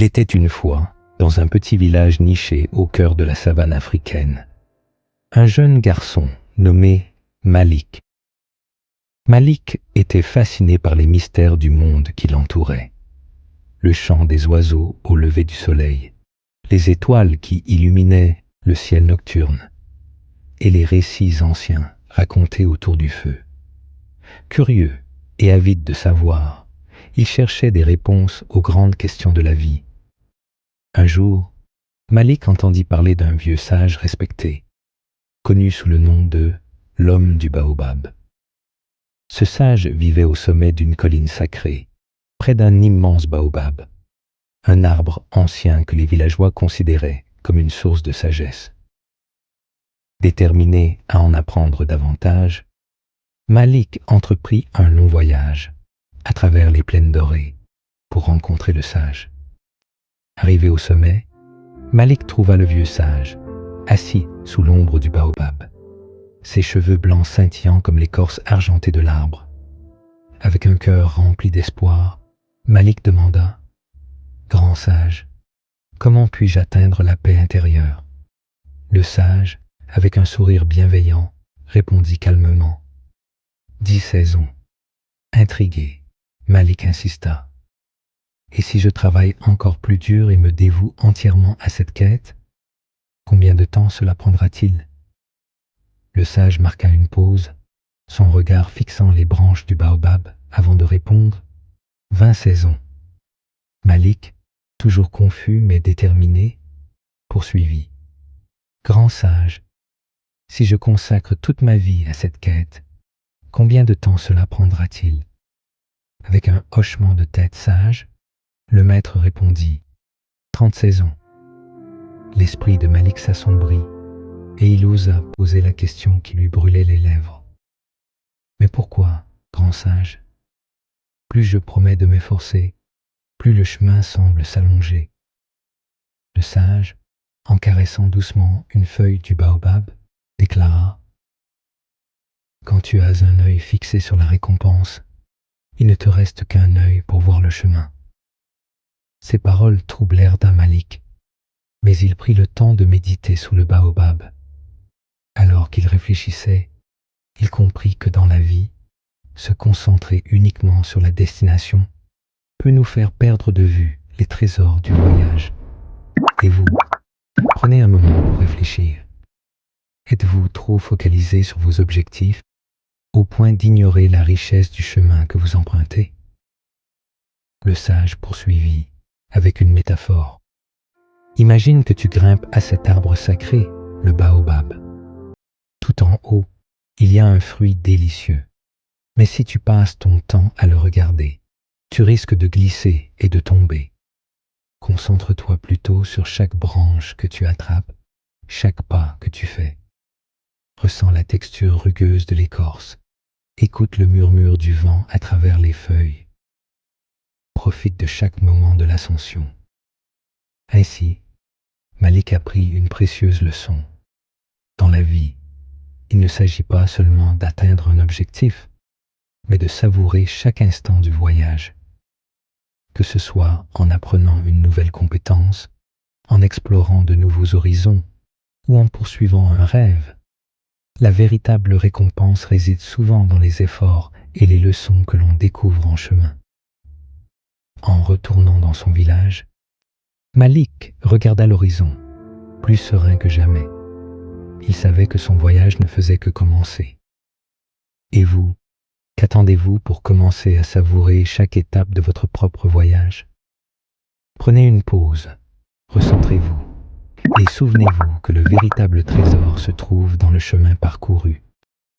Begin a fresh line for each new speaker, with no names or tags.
Il était une fois, dans un petit village niché au cœur de la savane africaine, un jeune garçon nommé Malik. Malik était fasciné par les mystères du monde qui l'entourait. Le chant des oiseaux au lever du soleil, les étoiles qui illuminaient le ciel nocturne, et les récits anciens racontés autour du feu. Curieux et avide de savoir, il cherchait des réponses aux grandes questions de la vie. Un jour, Malik entendit parler d'un vieux sage respecté, connu sous le nom de l'homme du baobab. Ce sage vivait au sommet d'une colline sacrée, près d'un immense baobab, un arbre ancien que les villageois considéraient comme une source de sagesse. Déterminé à en apprendre davantage, Malik entreprit un long voyage à travers les plaines dorées pour rencontrer le sage. Arrivé au sommet, Malik trouva le vieux sage, assis sous l'ombre du baobab, ses cheveux blancs scintillant comme l'écorce argentée de l'arbre. Avec un cœur rempli d'espoir, Malik demanda « Grand sage, comment puis-je atteindre la paix intérieure ?» Le sage, avec un sourire bienveillant, répondit calmement « 10 saisons. » Intrigué, Malik insista. « Et si je travaille encore plus dur et me dévoue entièrement à cette quête, combien de temps cela prendra-t-il » Le sage marqua une pause, son regard fixant les branches du baobab avant de répondre « 20 saisons. » Malik, toujours confus mais déterminé, poursuivit « Grand sage, si je consacre toute ma vie à cette quête, combien de temps cela prendra-t-il » Avec un hochement de tête sage, le maître répondit « 30 saisons. » L'esprit de Malik s'assombrit et il osa poser la question qui lui brûlait les lèvres. « Mais pourquoi, grand sage? Plus je promets de m'efforcer, plus le chemin semble s'allonger. » Le sage, en caressant doucement une feuille du baobab, déclara « Quand tu as un œil fixé sur la récompense, il ne te reste qu'un œil pour voir le chemin. » Ces paroles troublèrent Malik, mais il prit le temps de méditer sous le baobab. Alors qu'il réfléchissait, il comprit que dans la vie, se concentrer uniquement sur la destination peut nous faire perdre de vue les trésors du voyage. Et vous, prenez un moment pour réfléchir. Êtes-vous trop focalisé sur vos objectifs au point d'ignorer la richesse du chemin que vous empruntez? Le sage poursuivit avec une métaphore. Imagine que tu grimpes à cet arbre sacré, le baobab. Tout en haut, il y a un fruit délicieux. Mais si tu passes ton temps à le regarder, tu risques de glisser et de tomber. Concentre-toi plutôt sur chaque branche que tu attrapes, chaque pas que tu fais. Ressens la texture rugueuse de l'écorce. Écoute le murmure du vent à travers les feuilles. Profite de chaque moment de l'ascension. Ainsi, Malik apprit une précieuse leçon. Dans la vie, il ne s'agit pas seulement d'atteindre un objectif, mais de savourer chaque instant du voyage. Que ce soit en apprenant une nouvelle compétence, en explorant de nouveaux horizons ou en poursuivant un rêve, la véritable récompense réside souvent dans les efforts et les leçons que l'on découvre en chemin. En retournant dans son village, Malik regarda l'horizon, plus serein que jamais. Il savait que son voyage ne faisait que commencer. Et vous, qu'attendez-vous pour commencer à savourer chaque étape de votre propre voyage? Prenez une pause, recentrez-vous et souvenez-vous que le véritable trésor se trouve dans le chemin parcouru.